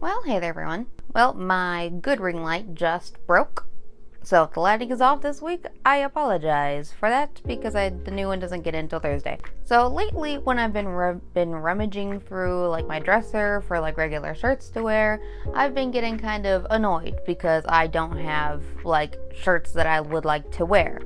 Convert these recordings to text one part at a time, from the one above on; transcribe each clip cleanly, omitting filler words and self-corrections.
Well, hey there everyone. Well, my good ring light just broke. So if the lighting is off this week, I apologize for that because the new one doesn't get in until Thursday. So lately when I've been rummaging through like my dresser for like regular shirts to wear, I've been getting kind of annoyed because I don't have like shirts that I would like to wear.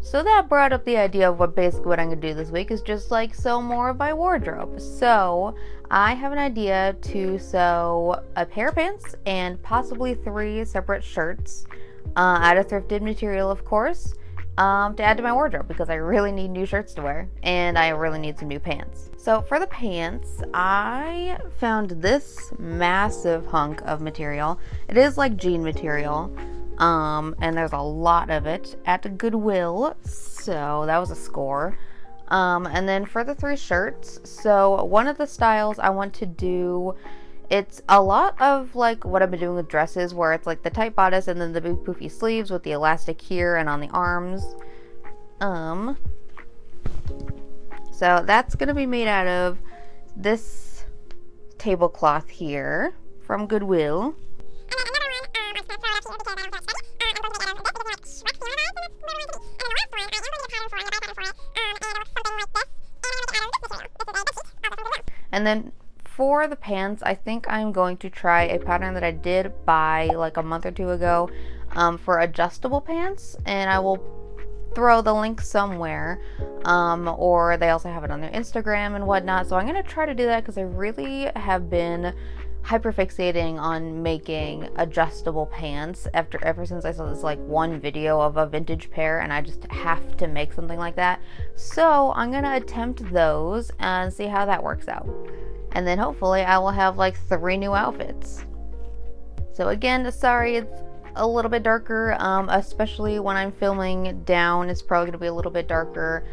So that brought up the idea of what I'm gonna do this week is just like sew more of my wardrobe. So I have an idea to sew a pair of pants and possibly 3 separate shirts out of thrifted material, of course, to add to my wardrobe because I really need new shirts to wear and I really need some new pants. So for the pants, I found this massive hunk of material. It is like jean material. And there's a lot of it at Goodwill, so that was a score. And then for the 3 shirts, so one of the styles I want to do, it's a lot of like what I've been doing with dresses, where it's like the tight bodice and then the big poofy sleeves with the elastic here and on the arms. So that's gonna be made out of this tablecloth here from Goodwill. And then for the pants, I think I'm going to try a pattern that I did buy like a month or 2 ago for adjustable pants, and I will throw the link somewhere, or they also have it on their Instagram and whatnot. So I'm going to try to do that because I really have been hyperfixating on making adjustable pants ever since I saw this like one video of a vintage pair, and I just have to make something like that. So I'm gonna attempt those and see how that works out, and then hopefully I will have like 3 new outfits. So again, sorry it's a little bit darker, especially when I'm filming down. It's probably gonna be a little bit darker.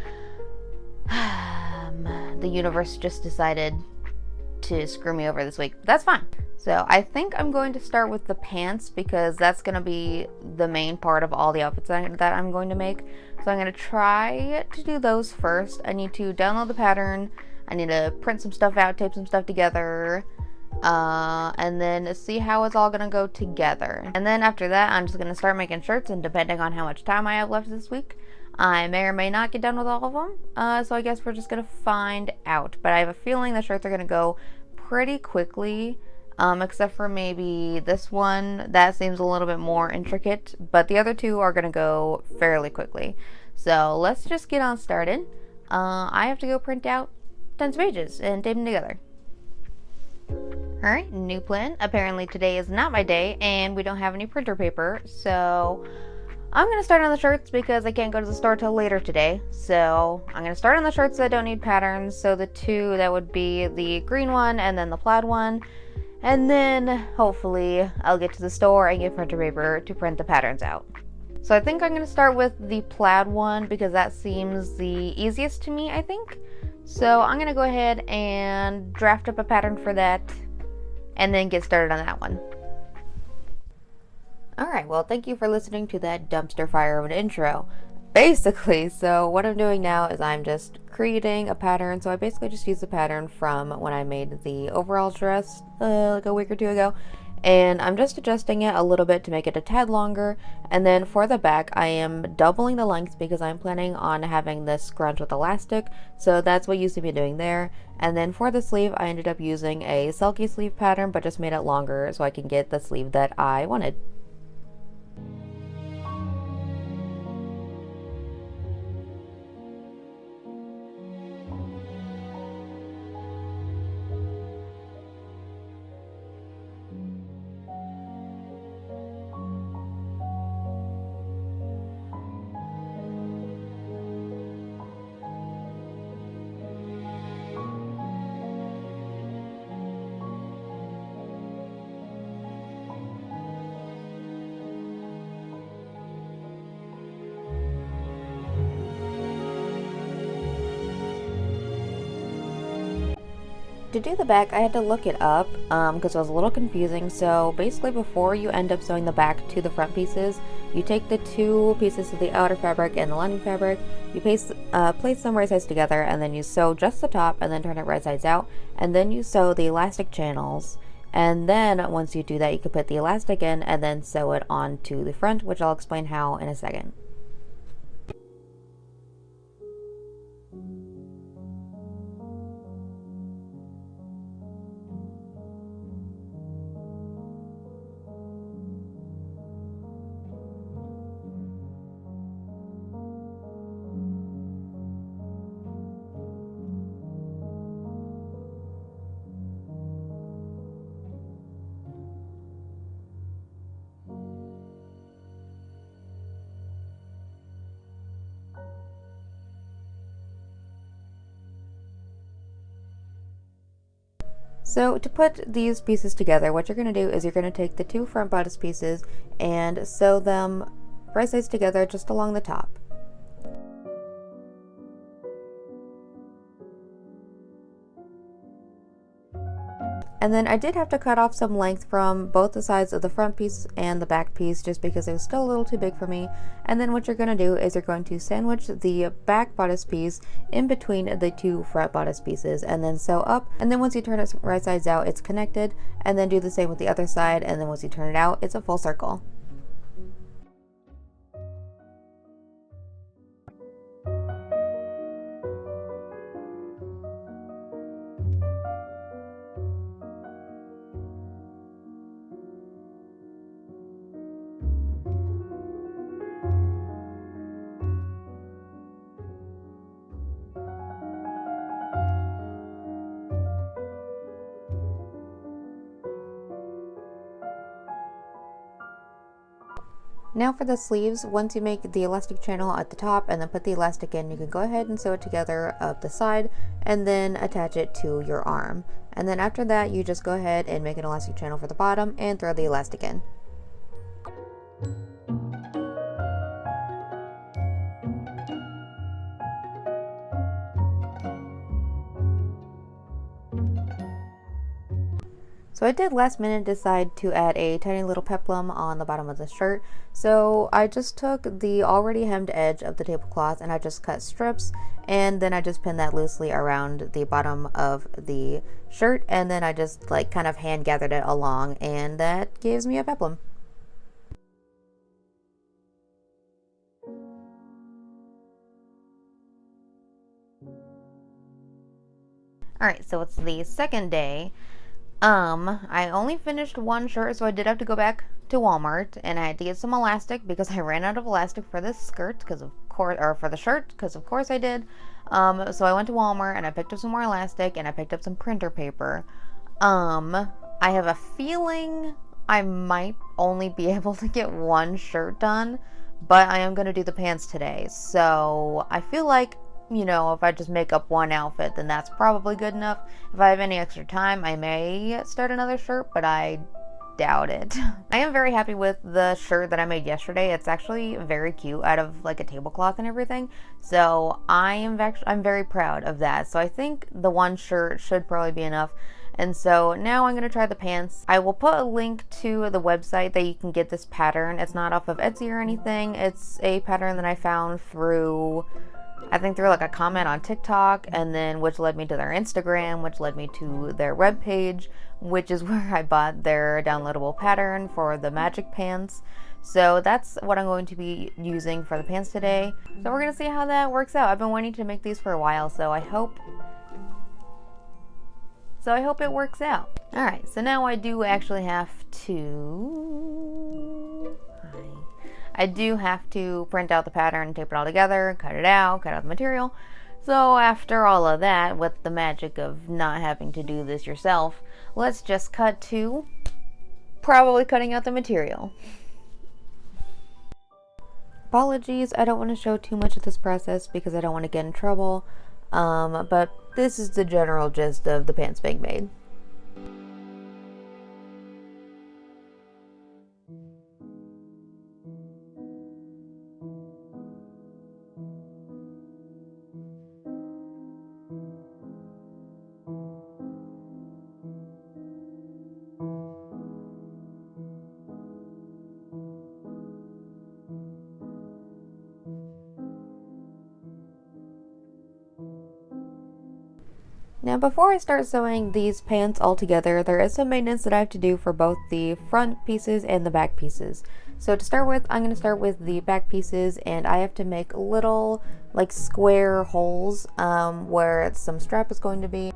The universe just decided to screw me over this week. That's fine. So I think I'm going to start with the pants because that's going to be the main part of all the outfits that I'm going to make. So I'm going to try to do those first. I need to download the pattern. I need to print some stuff out, tape some stuff together, and then see how it's all going to go together. And then after that, I'm just going to start making shirts, and depending on how much time I have left this week, I may or may not get done with all of them, so I guess we're just going to find out. But I have a feeling the shirts are going to go pretty quickly, except for maybe this one. That seems a little bit more intricate, but the other 2 are going to go fairly quickly. So let's just get on started. I have to go print out tons of pages and tape them together. Alright, new plan. Apparently today is not my day, and we don't have any printer paper, so I'm going to start on the shirts because I can't go to the store till later today. So I'm going to start on the shirts that don't need patterns. So the 2, that would be the green one and then the plaid one. And then hopefully I'll get to the store and get printer paper to print the patterns out. So I think I'm going to start with the plaid one because that seems the easiest to me, I think. So I'm going to go ahead and draft up a pattern for that and then get started on that one. Alright, well, thank you for listening to that dumpster fire of an intro. Basically, so what I'm doing now is I'm just creating a pattern. So I basically just used the pattern from when I made the overall dress like a week or 2 ago. And I'm just adjusting it a little bit to make it a tad longer. And then for the back, I am doubling the length because I'm planning on having this scrunch with elastic. So that's what you see me doing there. And then for the sleeve, I ended up using a sulky sleeve pattern, but just made it longer so I can get the sleeve that I wanted. To do the back, I had to look it up because it was a little confusing. So basically, before you end up sewing the back to the front pieces, you take the 2 pieces of the outer fabric and the lining fabric, you place them right sides together, and then you sew just the top and then turn it right sides out, and then you sew the elastic channels And then once you do that, you can put the elastic in and then sew it onto the front, which I'll explain how in a second. So to put these pieces together, what you're going to do is you're going to take the two front bodice pieces and sew them right sides together just along the top. And then I did have to cut off some length from both the sides of the front piece and the back piece just because it was still a little too big for me. And then what you're going to do is you're going to sandwich the back bodice piece in between the two front bodice pieces and then sew up. And then once you turn it right sides out, it's connected. And then do the same with the other side. And then once you turn it out, it's a full circle. Now for the sleeves, once you make the elastic channel at the top and then put the elastic in, you can go ahead and sew it together up the side and then attach it to your arm. And then after that, you just go ahead and make an elastic channel for the bottom and throw the elastic in. So I did last minute decide to add a tiny little peplum on the bottom of the shirt. So I just took the already hemmed edge of the tablecloth and I just cut strips and then I just pinned that loosely around the bottom of the shirt and then I just like kind of hand gathered it along and that gives me a peplum. Alright, so it's the second day. I only finished one shirt, so I did have to go back to Walmart, and I had to get some elastic because I ran out of elastic for this skirt, because of course, or for the shirt, because of course I did. So I went to Walmart and I picked up some more elastic, and I picked up some printer paper. I have a feeling I might only be able to get one shirt done, but I am going to do the pants today, so I feel like if I just make up one outfit, then that's probably good enough. If I have any extra time, I may start another shirt, but I doubt it. I am very happy with the shirt that I made yesterday. It's actually very cute out of like a tablecloth and everything. So I'm very proud of that. So I think the one shirt should probably be enough. And so now I'm going to try the pants. I will put a link to the website that you can get this pattern. It's not off of Etsy or anything. It's a pattern that I found through like a comment on TikTok, and then which led me to their Instagram, which led me to their webpage, which is where I bought their downloadable pattern for the magic pants. So that's what I'm going to be using for the pants today. So we're going to see how that works out. I've been wanting to make these for a while, so I hope it works out. Alright, so now I do actually have to print out the pattern, tape it all together, cut it out, cut out the material. So after all of that, with the magic of not having to do this yourself, let's just cut to probably cutting out the material. Apologies, I don't want to show too much of this process because I don't want to get in trouble, but this is the general gist of the pants being made. Now before I start sewing these pants all together, there is some maintenance that I have to do for both the front pieces and the back pieces. So to start with, I'm going to start with the back pieces, and I have to make little like square holes where some strap is going to be.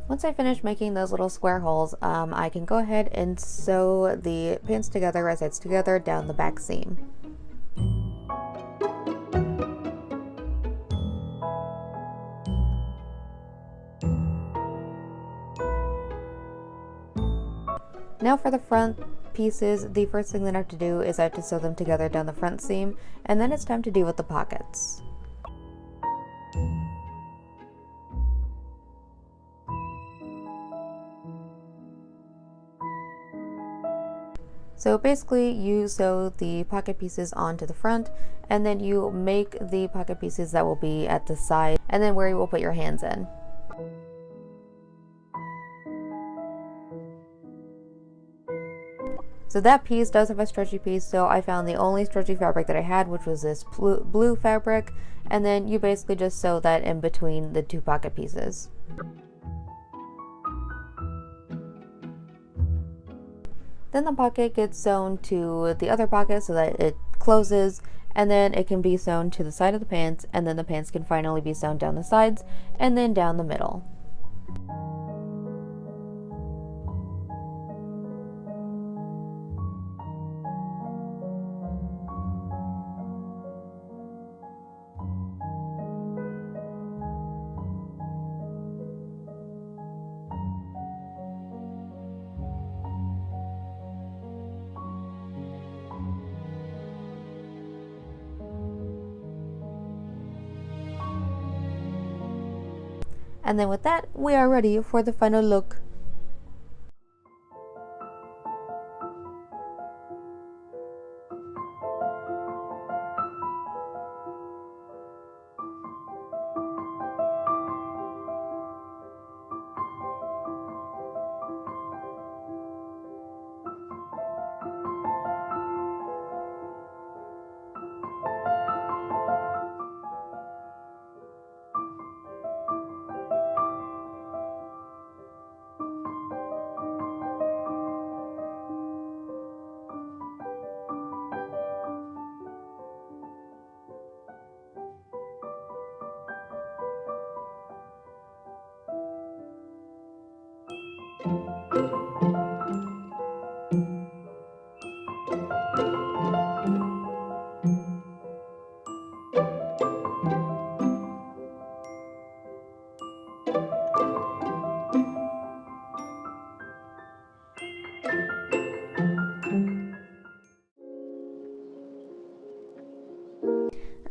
Once I finish making those little square holes, I can go ahead and sew the pants together, right sides together, down the back seam. Now for the front pieces, the first thing that I have to do is I have to sew them together down the front seam, and then it's time to deal with the pockets. So basically you sew the pocket pieces onto the front, and then you make the pocket pieces that will be at the side, and then where you will put your hands in. So that piece does have a stretchy piece, so I found the only stretchy fabric that I had, which was this blue fabric, and then you basically just sew that in between the two pocket pieces. Then the pocket gets sewn to the other pocket so that it closes, and then it can be sewn to the side of the pants, and then the pants can finally be sewn down the sides and then down the middle. And then with that, we are ready for the final look.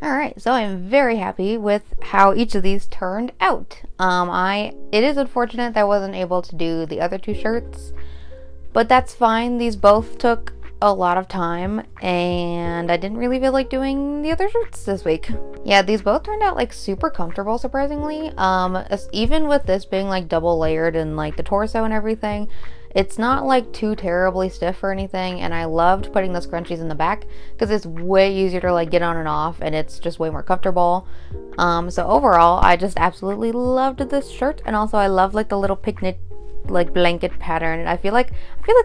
Alright, so I'm very happy with how each of these turned out. It is unfortunate that I wasn't able to do the other two shirts, but that's fine. These both took a lot of time, and I didn't really feel like doing the other shirts this week. Yeah, these both turned out like super comfortable, surprisingly. Even with this being like double layered and like the torso and everything, it's not like too terribly stiff or anything, and I loved putting the scrunchies in the back because it's way easier to like get on and off, and it's just way more comfortable. So overall, I just absolutely loved this shirt, and also I love like the little picnic like blanket pattern, and I feel like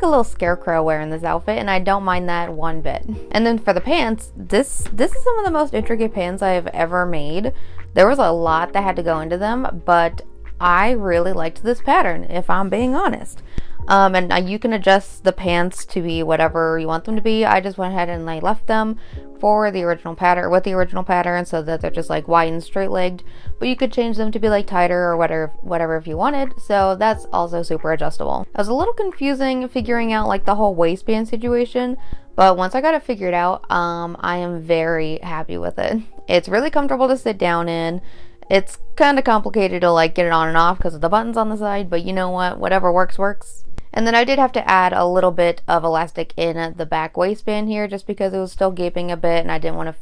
a little scarecrow wearing this outfit, and I don't mind that one bit. And then for the pants, this is some of the most intricate pants I've ever made. There was a lot that had to go into them, but I really liked this pattern, if I'm being honest. And you can adjust the pants to be whatever you want them to be. I just went ahead and I left them for the original pattern, with the original pattern, so that they're just like wide and straight legged, but you could change them to be like tighter or whatever if you wanted, so that's also super adjustable. It was a little confusing figuring out like the whole waistband situation, but once I got it figured out, I am very happy with it. It's really comfortable to sit down in. It's kind of complicated to like get it on and off because of the buttons on the side, but you know what, whatever works works. And then I did have to add a little bit of elastic in the back waistband here, just because it was still gaping a bit and I didn't want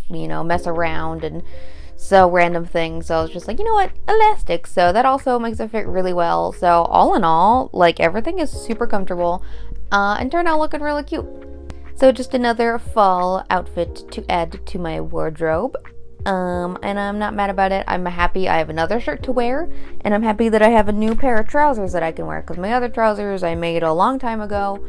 to, mess around and sew random things. So I was just like, you know what, elastic. So that also makes it fit really well. So all in all, like everything is super comfortable. and turned out looking really cute. So just another fall outfit to add to my wardrobe. And I'm not mad about it. I'm happy I have another shirt to wear, and I'm happy that I have a new pair of trousers that I can wear, because my other trousers I made a long time ago,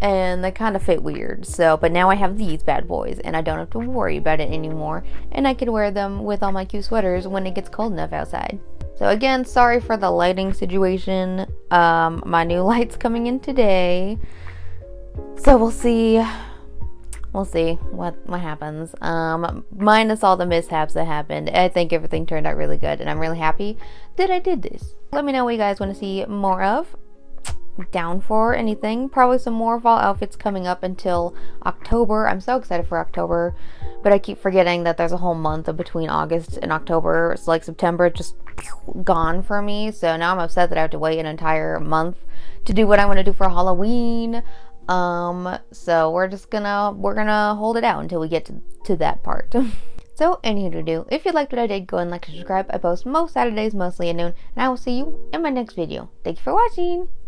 and they kind of fit weird. So, but now I have these bad boys, and I don't have to worry about it anymore, and I can wear them with all my cute sweaters when it gets cold enough outside. So again, sorry for the lighting situation. My new light's coming in today, so we'll see what happens. Minus all the mishaps that happened, I think everything turned out really good, and I'm really happy that I did this. Let me know what you guys want to see more of. Down for anything. Probably some more fall outfits coming up until October. I'm so excited for October, but I keep forgetting that there's a whole month in between August and October. It's like September just gone for me, so now I'm upset that I have to wait an entire month to do what I want to do for Halloween. So we're gonna hold it out until we get to that part. So, anywho to do, if you liked what I did, go and like and subscribe. I post most Saturdays, mostly at noon, and I will see you in my next video. Thank you for watching!